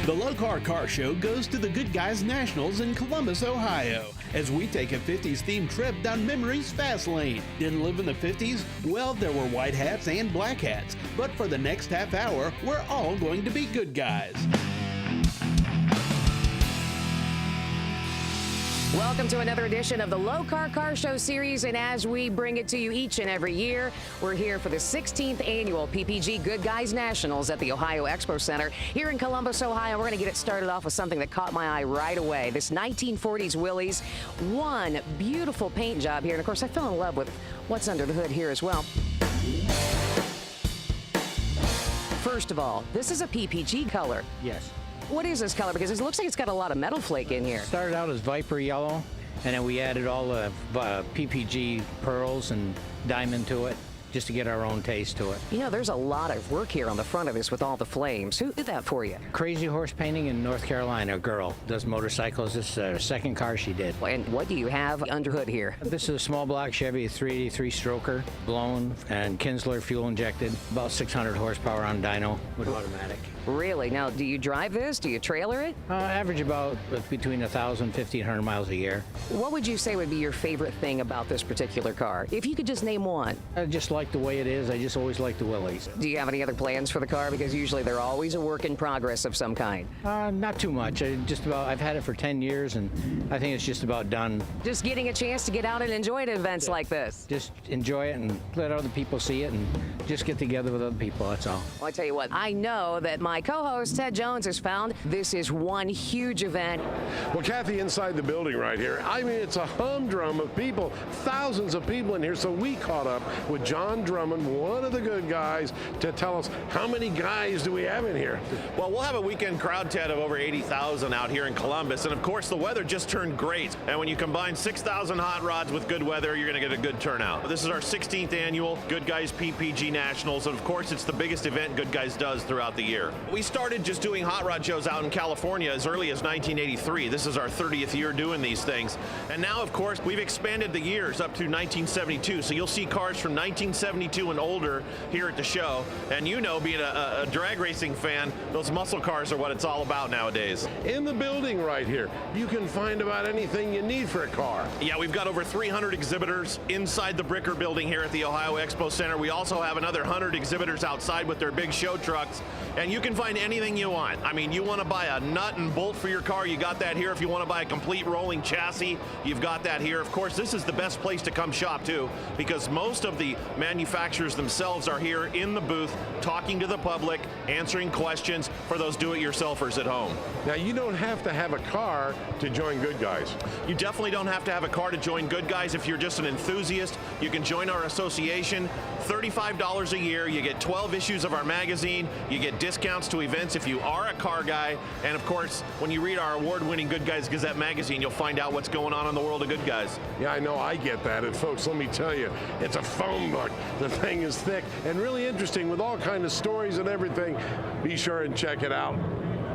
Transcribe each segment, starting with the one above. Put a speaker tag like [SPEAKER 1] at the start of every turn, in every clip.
[SPEAKER 1] The Lokar Car Show goes to the Good Guys Nationals in Columbus, Ohio, as we take a 50s themed trip down memory's fast lane. Didn't live in the 50s? Well, there were white hats and black hats, but for the next half hour, we're all going to be good guys.
[SPEAKER 2] Welcome to another edition of the Lokar Car Show series, and as we bring it to you each and every year, we're here for the 16th annual PPG Good Guys Nationals at the Ohio Expo Center here in Columbus, Ohio. We're going to get it started off with something that caught my eye right away. This 1940s Willys, one beautiful paint job here, and of course I fell in love with what's under the hood here as well. First of all, this is a PPG color.
[SPEAKER 3] Yes.
[SPEAKER 2] What is this color? Because it looks like it's got a lot of metal flake in here.
[SPEAKER 3] Started out as Viper yellow, and then we added all the PPG pearls and diamond to it, just to get our own taste to it.
[SPEAKER 2] You know, there's a lot of work here on the front of this with all the flames. Who did that for you?
[SPEAKER 3] Crazy Horse Painting in North Carolina. A girl does motorcycles. This is her second car she did.
[SPEAKER 2] And what do you have under hood here?
[SPEAKER 3] This is a small block Chevy 383 stroker, blown and Kinsler fuel injected. About 600 horsepower on dyno with automatic.
[SPEAKER 2] Really? Now, do you drive this? Do you trailer it?
[SPEAKER 3] Average about between 1,000 and 1,500 miles a year.
[SPEAKER 2] What would you say would be your favorite thing about this particular car? If you could just name one.
[SPEAKER 3] I just like the way it is. I just always like the Willys.
[SPEAKER 2] Do you have any other plans for the car? Because usually they're always a work in progress of some kind.
[SPEAKER 3] Not too much. I've had it for 10 years, and I think it's just about done.
[SPEAKER 2] Just getting a chance to get out and enjoy it at events like this.
[SPEAKER 3] Just enjoy it and let other people see it and just get together with other people, that's all.
[SPEAKER 2] Well, I tell you what, I know that my co-host Ted Jones has found this is one huge event.
[SPEAKER 4] Well, Kathy, inside the building right here, I mean, it's a humdrum of people, thousands of people in here. So we caught up with John Drummond, one of the good guys, to tell us how many guys do we have in here?
[SPEAKER 5] Well, we'll have a weekend crowd, Ted, of over 80,000 out here in Columbus. And of course, the weather just turned great. And when you combine 6,000 hot rods with good weather, you're going to get a good turnout. This is our 16th annual Good Guys PPG Nationals. And of course, it's the biggest event Good Guys does throughout the year. We started just doing hot rod shows out in California as early as 1983. This is our 30th year doing these things. And now, of course, we've expanded the years up to 1972. So you'll see cars from 1972 and older here at the show. And you know, being a drag racing fan, those muscle cars are what it's all about nowadays.
[SPEAKER 4] In the building right here, you can find about anything you need for a car.
[SPEAKER 5] Yeah, we've got over 300 exhibitors inside the Bricker building here at the Ohio Expo Center. We also have another 100 exhibitors outside with their big show trucks. And you can find anything you want. I mean, you want to buy a nut and bolt for your car, you got that here. If you want to buy a complete rolling chassis, you've got that here. Of course, this is the best place to come shop too, because most of the manufacturers themselves are here in the booth talking to the public, answering questions for those do-it-yourselfers at home.
[SPEAKER 4] Now, you don't have to have a car to join Good Guys.
[SPEAKER 5] You definitely don't have to have a car to join Good Guys. If you're just an enthusiast, you can join our association. $35 a year. You get 12 issues of our magazine. You get discounts to events if you are a car guy. And of course, when you read our award-winning Good Guys Gazette magazine, you'll find out what's going on in the world of Good Guys.
[SPEAKER 4] Yeah, I know, I get that. And folks, let me tell you, it's a phone book. The thing is thick and really interesting with all kinds of stories and everything. Be sure and check it out.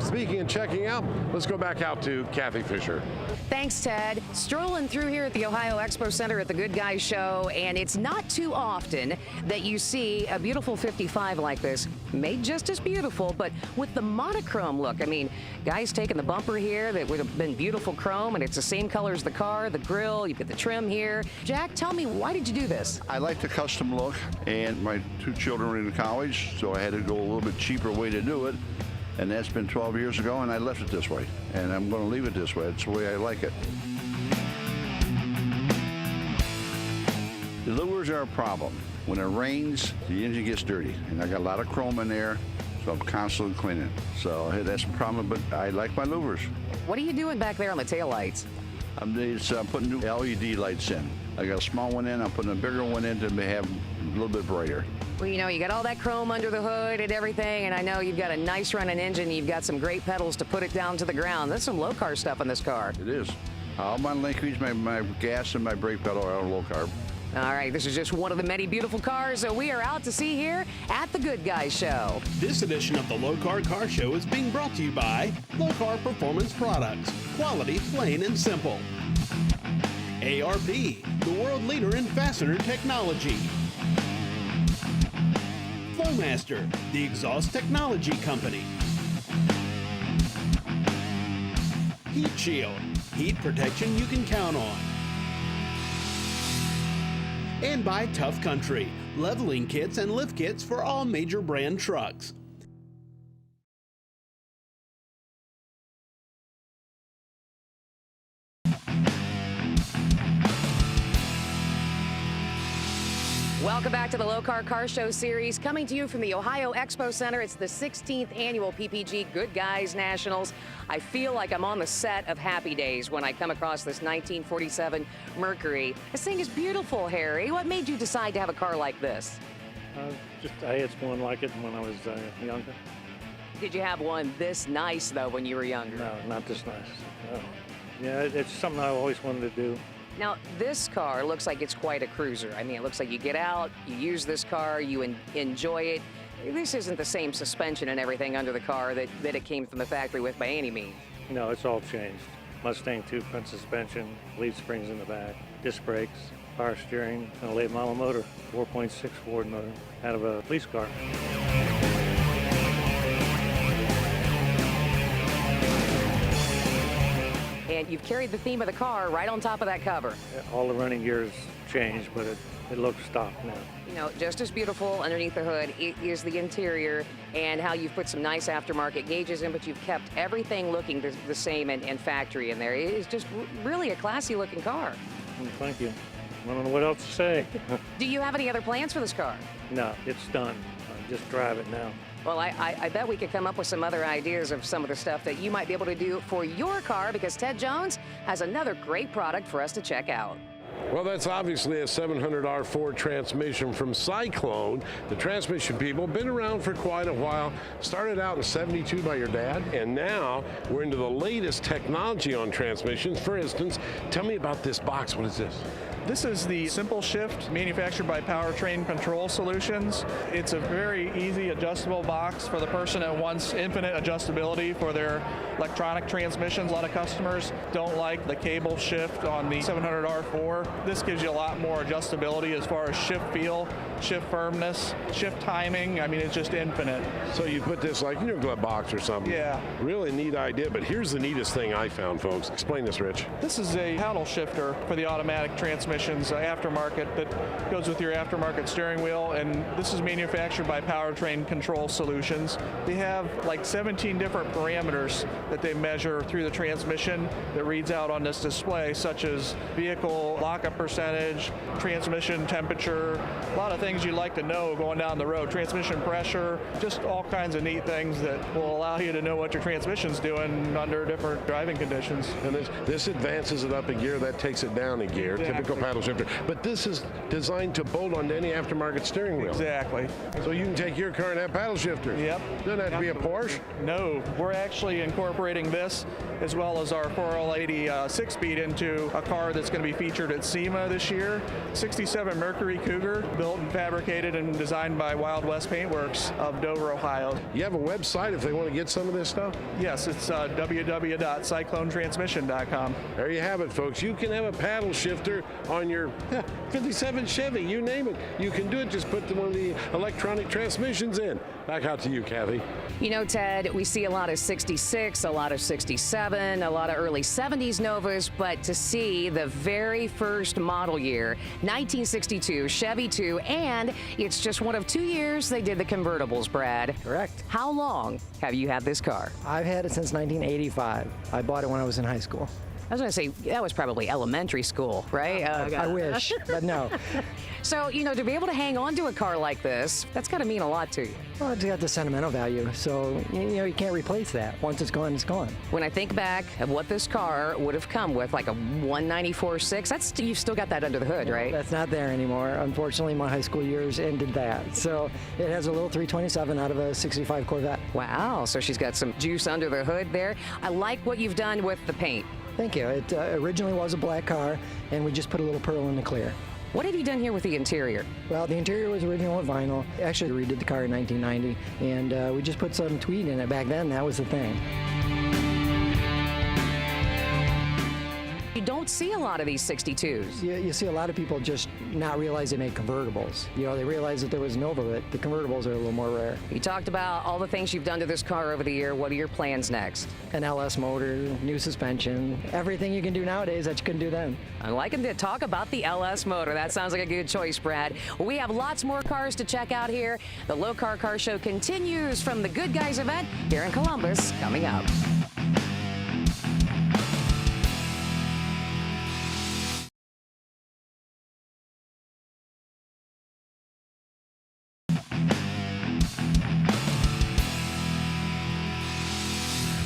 [SPEAKER 4] Speaking of checking out, let's go back out to Kathy Fisher.
[SPEAKER 2] Thanks, Ted. Strolling through here at the Ohio Expo Center at the Good Guys Show, and it's not too often that you see a beautiful 55 like this, made just as beautiful, but with the monochrome look. I mean, guys taking the bumper here that would have been beautiful chrome, and it's the same color as the car, the grill, you get the trim here. Jack, tell me, why did you do this?
[SPEAKER 6] I like the custom look, and my two children are in college, so I had to go a little bit cheaper way to do it. And that's been 12 years ago, and I left it this way. And I'm going to leave it this way. It's the way I like it. The lures are a problem. When it rains, the engine gets dirty. And I got a lot of chrome in there, so I'm constantly cleaning. So hey, that's a problem, but I like my lures.
[SPEAKER 2] What are you doing back there on the taillights?
[SPEAKER 6] I'm putting new LED lights in. I got a small one in, I'm putting a bigger one in to have a little bit brighter.
[SPEAKER 2] Well, you know, you got all that chrome under the hood and everything, and I know you've got a nice running engine. You've got some great pedals to put it down to the ground. There's some Lokar stuff in this car.
[SPEAKER 6] It is. All my linkage, my gas and my brake pedal are all low carb.
[SPEAKER 2] All right, this is just one of the many beautiful cars that we are out to see here at the Good Guys Show.
[SPEAKER 1] This edition of the Lokar Car Show is being brought to you by Lokar Performance Products. Quality, plain and simple. ARP, the world leader in fastener technology. Flowmaster, the exhaust technology company. Heat Shield. Heat protection you can count on. And by Tough Country, leveling kits and lift kits for all major brand trucks.
[SPEAKER 2] Welcome back to the Lokar Car Show series, coming to you from the Ohio Expo Center. It's the 16th annual PPG Good Guys Nationals. I feel like I'm on the set of Happy Days when I come across this 1947 Mercury. This thing is beautiful, Harry. What made you decide to have a car like this?
[SPEAKER 7] I had one like it when I was younger.
[SPEAKER 2] Did you have one this nice, though, when you were younger?
[SPEAKER 7] No, not this nice. No. Yeah, it's something I always wanted to do.
[SPEAKER 2] Now, this car looks like it's quite a cruiser. I mean, it looks like you get out, you use this car, you enjoy it. This isn't the same suspension and everything under the car that it came from the factory with by any means.
[SPEAKER 7] No, it's all changed. Mustang two-front suspension, lead springs in the back, disc brakes, power steering, and a late model motor, 4.6 Ford motor, out of a police car.
[SPEAKER 2] And you've carried the theme of the car right on top of that cover.
[SPEAKER 7] All the running gears changed, but it looks stock now.
[SPEAKER 2] You know, just as beautiful underneath the hood is the interior and how you've put some nice aftermarket gauges in, but you've kept everything looking the same and factory in there. It is just really a classy looking car.
[SPEAKER 7] Well, thank you. I don't know what else to say.
[SPEAKER 2] Do you have any other plans for this car?
[SPEAKER 7] No, it's done. Just drive it now.
[SPEAKER 2] Well, I bet we could come up with some other ideas of some of the stuff that you might be able to do for your car, because Ted Jones has another great product for us to check out.
[SPEAKER 4] Well, that's obviously a 700R Ford transmission from Cyclone. The transmission people been around for quite a while. Started out in '72 by your dad, and now we're into the latest technology on transmissions. For instance, tell me about this box. What is this?
[SPEAKER 8] This is the Simple Shift, manufactured by Powertrain Control Solutions. It's a very easy adjustable box for the person that wants infinite adjustability for their electronic transmissions. A lot of customers don't like the cable shift on the 700R4. This gives you a lot more adjustability as far as shift feel, shift firmness, shift timing. I mean, it's just infinite.
[SPEAKER 4] So you put this like in your glove box or something.
[SPEAKER 8] Yeah.
[SPEAKER 4] Really neat idea, but here's the neatest thing I found, folks. Explain this, Rich.
[SPEAKER 8] This is a paddle shifter for the automatic transmissions, aftermarket, that goes with your aftermarket steering wheel, and this is manufactured by Powertrain Control Solutions. They have like 17 different parameters that they measure through the transmission that reads out on this display, such as vehicle lockup percentage, transmission temperature, a lot of things you'd like to know going down the road, transmission pressure, just all kinds of neat things that will allow you to know what your transmission's doing under different driving conditions.
[SPEAKER 4] And this advances it up a gear, that takes it down a gear.
[SPEAKER 8] Exactly.
[SPEAKER 4] Typical paddle shifter. But this is designed to bolt onto any aftermarket steering wheel.
[SPEAKER 8] Exactly.
[SPEAKER 4] So you can take your car and have paddle shifters.
[SPEAKER 8] Yep.
[SPEAKER 4] Doesn't have to be a Porsche.
[SPEAKER 8] No, we're actually incorporating this as well as our 480 6-speed into a car that's going to be featured at SEMA this year. 67 Mercury Cougar, built and fabricated and designed by Wild West Paintworks of Dover, Ohio.
[SPEAKER 4] You have a website if they want to get some of this stuff?
[SPEAKER 8] Yes, it's www.cyclonetransmission.com.
[SPEAKER 4] There you have it, folks. You can have a paddle shifter on your 57 Chevy, you name it. You can do it. Just put one of the electronic transmissions in. Back out to you, Kathy.
[SPEAKER 2] You know, Ted, we see a lot of 66, a lot of 67, a lot of early 70s Novas, but to see the very first model year, 1962 Chevy 2, and it's just one of 2 years they did the convertibles, Brad.
[SPEAKER 9] Correct.
[SPEAKER 2] How long have you had this car?
[SPEAKER 9] I've had it since 1985. I bought it when I was in high school.
[SPEAKER 2] I was going to say, that was probably elementary school, right?
[SPEAKER 9] I wish, but no.
[SPEAKER 2] So, you know, to be able to hang on to a car like this, that's got to mean a lot to you.
[SPEAKER 9] Well, it's got the sentimental value, so, you can't replace that. Once it's gone, it's gone.
[SPEAKER 2] When I think back of what this car would have come with, like a 194.6, you've still got that under the hood, right?
[SPEAKER 9] That's not there anymore. Unfortunately, my high school years ended that. So it has a little 327 out of a 65 Corvette.
[SPEAKER 2] Wow, so she's got some juice under the hood there. I like what you've done with the paint.
[SPEAKER 9] Thank you. It originally was a black car, and we just put a little pearl in the clear.
[SPEAKER 2] What have you done here with the interior?
[SPEAKER 9] Well, the interior was original vinyl. Actually, we redid the car in 1990, and we just put some tweed in it. Back then, that was the thing.
[SPEAKER 2] You don't see a lot of these 62s.
[SPEAKER 9] You see a lot of people just not realize they made convertibles. You know, they realize that there was Nova, but the convertibles are a little more rare.
[SPEAKER 2] You talked about all the things you've done to this car over the year. What are your plans next?
[SPEAKER 9] An LS motor, new suspension, everything you can do nowadays that you couldn't do then.
[SPEAKER 2] I like him to talk about the LS motor. That sounds like a good choice, Brad. We have lots more cars to check out here. The Lokar Car Show continues from the Good Guys event here in Columbus, coming up.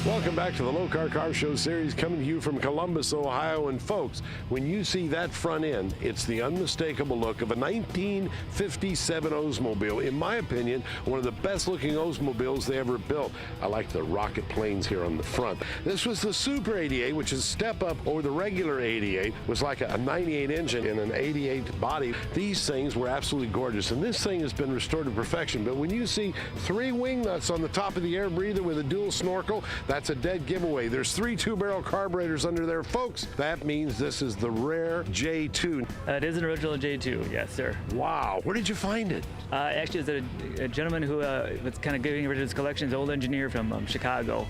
[SPEAKER 4] Welcome back to the Lokar Car Show series, coming to you from Columbus, Ohio. And folks, when you see that front end, it's the unmistakable look of a 1957 Oldsmobile. In my opinion, one of the best looking Oldsmobiles they ever built. I like the rocket planes here on the front. This was the Super 88, which is a step up over the regular 88. It was like a 98 engine and an 88 body. These things were absolutely gorgeous, and this thing has been restored to perfection. But when you see 3 wing nuts on the top of the air breather with a dual snorkel, that's a dead giveaway. There's 3 2-barrel carburetors under there, folks. That means this is the rare J2.
[SPEAKER 10] It is an original J2, yes, sir.
[SPEAKER 4] Wow. Where did you find it?
[SPEAKER 10] Actually, it's a gentleman who was kind of getting rid of his collection, an old engineer from Chicago.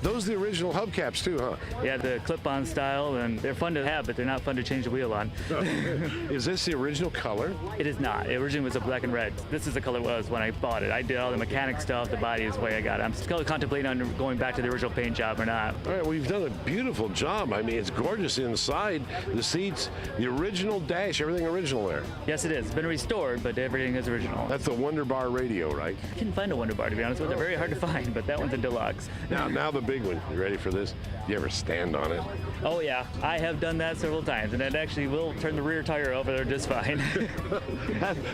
[SPEAKER 4] Those are the original hubcaps too, huh?
[SPEAKER 10] Yeah, the clip-on style, and they're fun to have, but they're not fun to change the wheel on.
[SPEAKER 4] Is this the original color?
[SPEAKER 10] It is not. It originally was a black and red. This is the color it was when I bought it. I did all the mechanic stuff. The body is the way I got it. I'm still contemplating on going back to the original paint job or not.
[SPEAKER 4] All right, well, you've done a beautiful job. I mean, it's gorgeous inside. The seats, the original dash, everything original there.
[SPEAKER 10] Yes, it is. It's been restored, but everything is original.
[SPEAKER 4] That's the Wonder Bar radio, right?
[SPEAKER 10] I couldn't find a Wonder Bar, to be honest with you. They're very hard to find, but that one's a deluxe.
[SPEAKER 4] Now the big one. You ready for this? You ever stand on it?
[SPEAKER 10] Oh yeah, I have done that several times, and it actually will turn the rear tire over there just fine.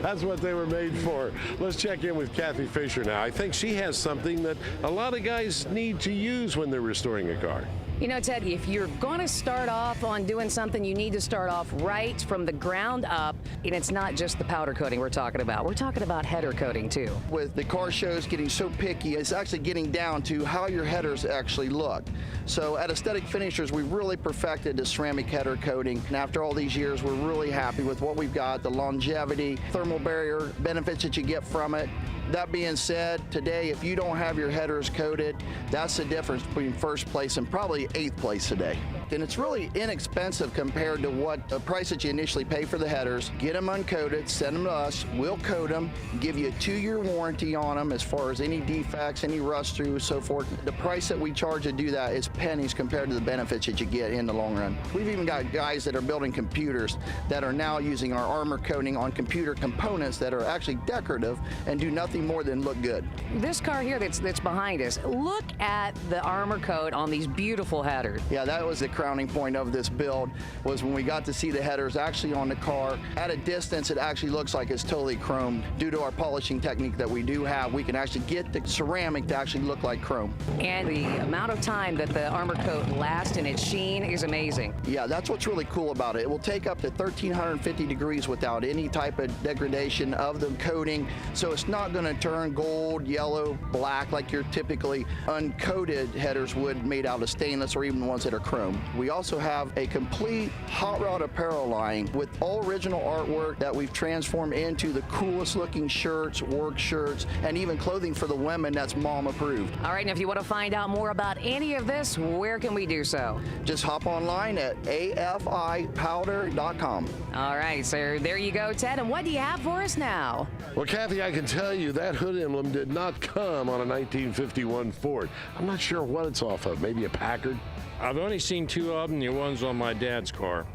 [SPEAKER 4] That's what they were made for. Let's check in with Kathy Fisher now. I think she has something that a lot of guys need to use when they're restoring a car.
[SPEAKER 2] You know, Ted, if you're going to start off on doing something, you need to start off right from the ground up. And it's not just the powder coating we're talking about. We're talking about header coating, too.
[SPEAKER 11] With the car shows getting so picky, it's actually getting down to how your headers actually look. So at Aesthetic Finishers, we've really perfected the ceramic header coating. And after all these years, we're really happy with what we've got, the longevity, thermal barrier benefits that you get from it. That being said, today, if you don't have your headers coated, that's the difference between first place and probably 8th place today. And it's really inexpensive compared to what the price that you initially pay for the headers. Get them uncoated, send them to us, we'll coat them, give you a 2-year warranty on them as far as any defects, any rust through, so forth. The price that we charge to do that is pennies compared to the benefits that you get in the long run. We've even got guys that are building computers that are now using our armor coating on computer components that are actually decorative and do nothing more than look good.
[SPEAKER 2] This car here that's behind us, look at the armor coat on these beautiful headers.
[SPEAKER 11] Yeah, that was the crowning point of this build, was when we got to see the headers actually on the car. At a distance, it actually looks like it's totally chromed. Due to our polishing technique that we do have, we can actually get the ceramic to actually look like chrome.
[SPEAKER 2] And the amount of time that the armor coat lasts in its sheen is amazing.
[SPEAKER 11] Yeah, that's what's really cool about it. It will take up to 1,350 degrees without any type of degradation of the coating, so it's not going to turn gold, yellow, black like your typically uncoated headers would, made out of stainless or even the ones that are chrome. We also have a complete hot rod apparel line with all original artwork that we've transformed into the coolest looking shirts, work shirts, and even clothing for the women that's mom approved.
[SPEAKER 2] All right, and if you want to find out more about any of this, where can we do so?
[SPEAKER 11] Just hop online at afipowder.com.
[SPEAKER 2] All right, so there you go, Ted. And what do you have for us now?
[SPEAKER 4] Well, Kathy, I can tell you that hood emblem did not come on a 1951 Ford. I'm not sure what it's off of. Maybe a Packard?
[SPEAKER 12] I've only seen 2 of them. The one's on my dad's car.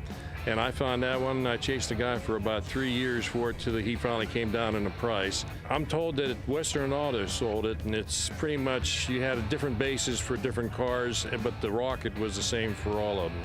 [SPEAKER 12] And I found that one. I chased the guy for about 3 years for it till he finally came down in the price. I'm told that Western Auto sold it, and it's pretty much, you had a different bases for different cars, but the rocket was the same for all of them.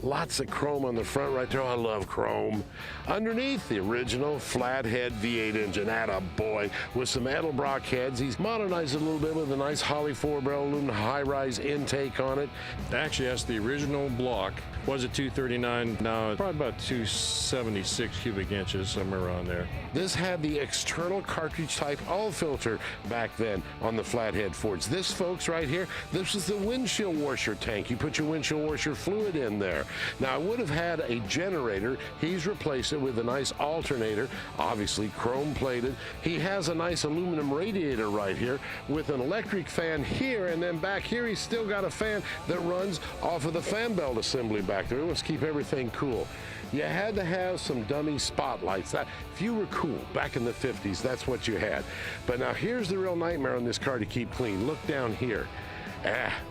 [SPEAKER 4] Lots of chrome on the front right there. I love chrome. Underneath, the original flathead V8 engine. Attaboy. With some Edelbrock heads. He's modernized it a little bit with a nice Holley 4-barrel aluminum high-rise intake on it.
[SPEAKER 12] Actually, that's the original block. Was it 239? Now it's probably about 276 cubic inches, somewhere around there.
[SPEAKER 4] This had the external cartridge type oil filter back then on the flathead Fords. This, folks, right here, this is the windshield washer tank. You put your windshield washer fluid in there. Now, I would have had a generator. He's replaced it with a nice alternator, obviously chrome plated. He has a nice aluminum radiator right here with an electric fan here, and then back here he's still got a fan that runs off of the fan belt assembly back there. Let's keep everything cool. You had to have some dummy spotlights. If you were cool back in the 50s, that's what you had. But now here's the real nightmare on this car to keep clean. Look down here.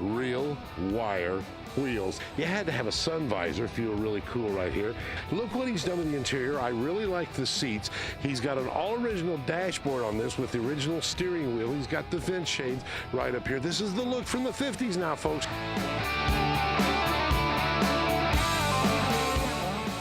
[SPEAKER 4] Real wire wheels. You had to have a sun visor if you were really cool right here. Look what he's done with the interior. I really like the seats. He's got an all-original dashboard on this with the original steering wheel. He's got the vent shades right up here. This is the look from the 50s now, folks.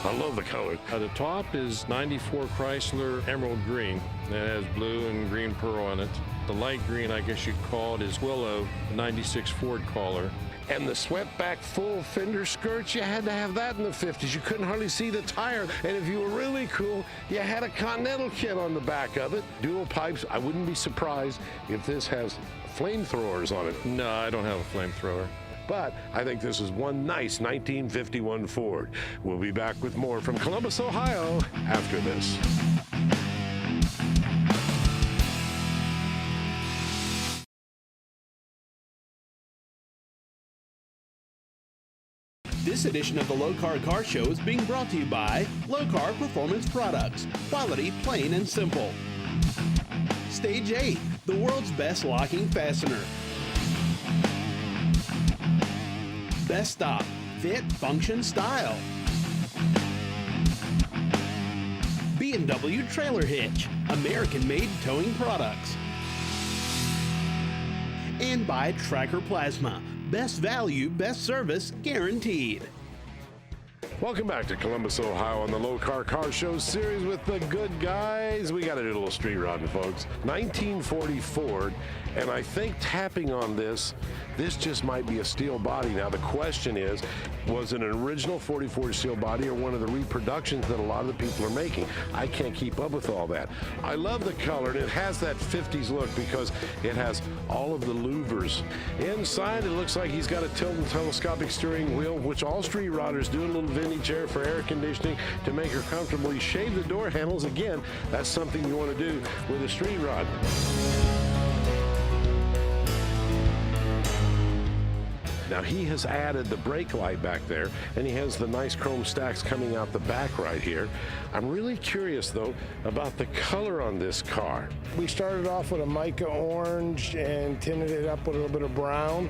[SPEAKER 4] I love the color.
[SPEAKER 12] The top is 94 Chrysler Emerald Green. It has blue and green pearl on it. The light green, I guess you'd call it, is Willow 96 Ford collar.
[SPEAKER 4] And the swept back full fender skirts, you had to have that in the 50s. You couldn't hardly see the tire. And if you were really cool, you had a Continental kit on the back of it. Dual pipes. I wouldn't be surprised if this has flamethrowers on it.
[SPEAKER 12] No, I don't have a flamethrower.
[SPEAKER 4] But I think this is one nice 1951 Ford. We'll be back with more from Columbus, Ohio after this.
[SPEAKER 1] This edition of the Lokar Car Show is being brought to you by Lokar Performance Products. Quality, plain and simple. Stage 8, the world's best locking fastener. Best Stop, fit, function, style. B&W Trailer Hitch, American-made towing products. And by Tracker Plasma, best value, best service, guaranteed.
[SPEAKER 4] Welcome back to Columbus, Ohio on the Lokar Car Show series with the good guys. We got to do a little street rodding, folks. 1940 Ford, and I think tapping on this just might be a steel body. Now, the question is, was it an original 44 steel body or one of the reproductions that a lot of the people are making? I can't keep up with all that. I love the color, and it has that 50s look because it has all of the louvers. Inside, it looks like he's got a tilt and telescopic steering wheel, which all street rodders do. A little vintage air for air conditioning to make her comfortable. You shave the door handles. Again, that's something you want to do with a street rod. Now, he has added the brake light back there, and he has the nice chrome stacks coming out the back right here. I'm really curious, though, about the color on this car.
[SPEAKER 13] We started off with a mica orange and tinted it up with a little bit of brown.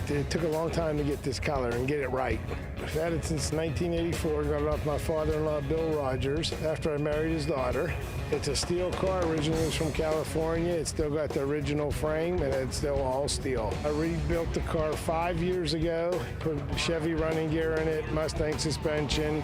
[SPEAKER 13] It took a long time to get this color and get it right. I've had it since 1984. Got it off my father-in-law, Bill Rogers, after I married his daughter. It's a steel car. Originally it was from California. It's still got the original frame, and it's still all steel. I rebuilt the car 5 years ago, put Chevy running gear in it, Mustang suspension,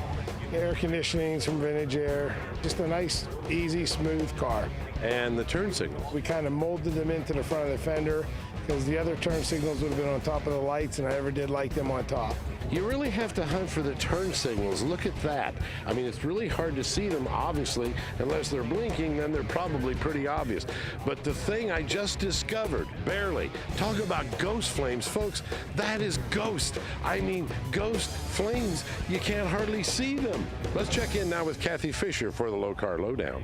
[SPEAKER 13] air conditioning, some vintage air. Just a nice, easy, smooth car.
[SPEAKER 4] And the turn signals.
[SPEAKER 13] We kind of molded them into the front of the fender because the other turn signals would have been on top of the lights, and I never did like them on top.
[SPEAKER 4] You really have to hunt for the turn signals. Look at that. I mean, it's really hard to see them, obviously. Unless they're blinking, then they're probably pretty obvious. But the thing I just discovered, barely, talk about ghost flames. Folks, that is ghost. I mean, ghost flames. You can't hardly see them. Let's check in now with Kathy Fisher for the Lokar Lowdown.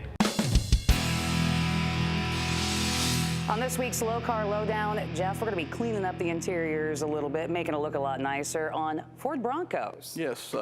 [SPEAKER 2] On this week's Lokar Lowdown, Jeff, we're going to be cleaning up the interiors a little bit, making it look a lot nicer on Ford Broncos.
[SPEAKER 14] Yes,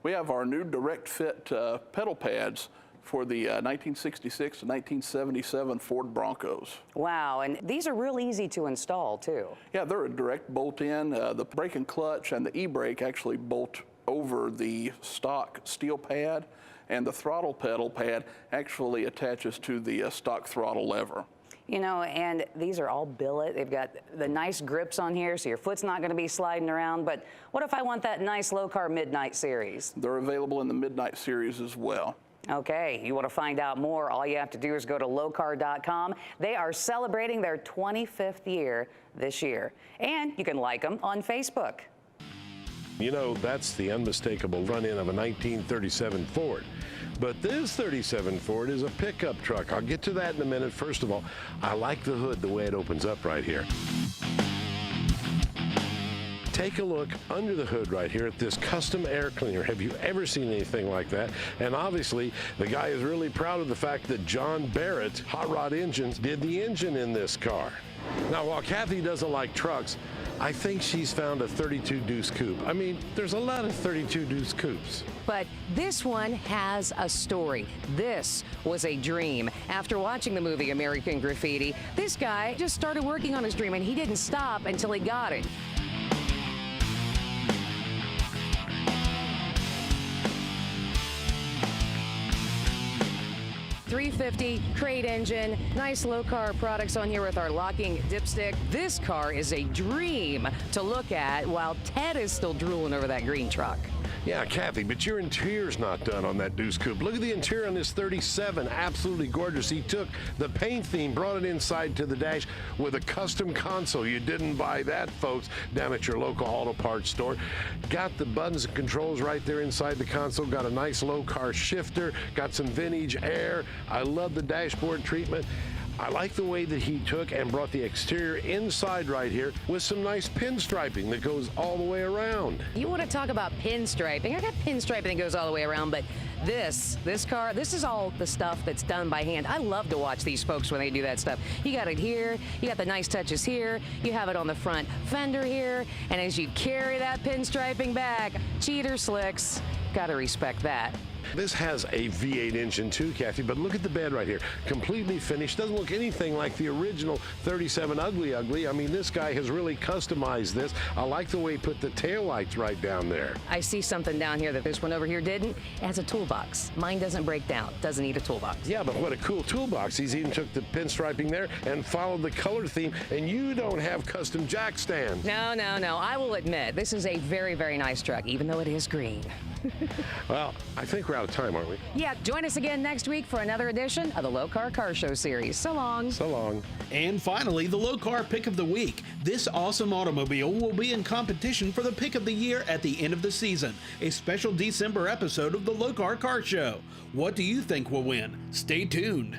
[SPEAKER 14] we have our new direct fit pedal pads for the 1966 to 1977 Ford Broncos.
[SPEAKER 2] Wow, and these are real easy to install, too.
[SPEAKER 14] Yeah, they're a direct bolt-in. The brake and clutch and the e-brake actually bolt over the stock steel pad, and the throttle pedal pad actually attaches to the stock throttle lever.
[SPEAKER 2] You know, and these are all billet. They've got the nice grips on here, so your foot's not going to be sliding around. But what if I want that nice Lokar Midnight Series?
[SPEAKER 14] They're available in the Midnight Series as well.
[SPEAKER 2] Okay, you want to find out more, all you have to do is go to lokar.com. They are celebrating their 25th year this year. And you can like them on Facebook.
[SPEAKER 4] You know, that's the unmistakable run-in of a 1937 Ford. But this 37 Ford is a pickup truck. I'll get to that in a minute. First of all, I like the hood, the way it opens up right here. Take a look under the hood right here at this custom air cleaner. Have you ever seen anything like that? And obviously, the guy is really proud of the fact that John Barrett, Hot Rod Engines, did the engine in this car. Now, while Kathy doesn't like trucks, I think she's found a 32 deuce coupe. I mean, there's a lot of 32 deuce coupes.
[SPEAKER 2] But this one has a story. This was a dream. After watching the movie American Graffiti, this guy just started working on his dream, and he didn't stop until he got it. .350 crate engine, nice Lokar products on here with our locking dipstick. This car is a dream to look at while Ted is still drooling over that green truck.
[SPEAKER 4] Yeah, Kathy, but your interior's not done on that Deuce Coupe. Look at the interior on this 37, absolutely gorgeous. He took the paint theme, brought it inside to the dash with a custom console. You didn't buy that, folks, down at your local auto parts store. Got the buttons and controls right there inside the console, got a nice Lokar shifter, got some vintage air. I love the dashboard treatment. I like the way that he took and brought the exterior inside right here with some nice pinstriping that goes all the way around.
[SPEAKER 2] You want to talk about pinstriping? I got pinstriping that goes all the way around, but this car, this is all the stuff that's done by hand. I love to watch these folks when they do that stuff. You got it here, you got the nice touches here, you have it on the front fender here, and as you carry that pinstriping back, cheater slicks, gotta respect that.
[SPEAKER 4] This has a V8 engine too, Kathy, but look at the bed right here. Completely finished. Doesn't look anything like the original 37 Ugly. I mean, this guy has really customized this. I like the way he put the taillights right down there.
[SPEAKER 2] I see something down here that this one over here didn't. It has a toolbox. Mine doesn't break down. Doesn't need a toolbox.
[SPEAKER 4] Yeah, but what a cool toolbox. He's even took the pinstriping there and followed the color theme, and you don't have custom jack stands.
[SPEAKER 2] No. I will admit, this is a very, very nice truck, even though it is green.
[SPEAKER 4] Well, I think we're out of time, aren't we?
[SPEAKER 2] Yeah, join us again next week for another edition of the Lokar Car Show series. So long.
[SPEAKER 4] So long.
[SPEAKER 1] And finally, the Lokar Pick of the Week. This awesome automobile will be in competition for the Pick of the Year at the end of the season, a special December episode of the Lokar Car Show. What do you think will win? Stay tuned.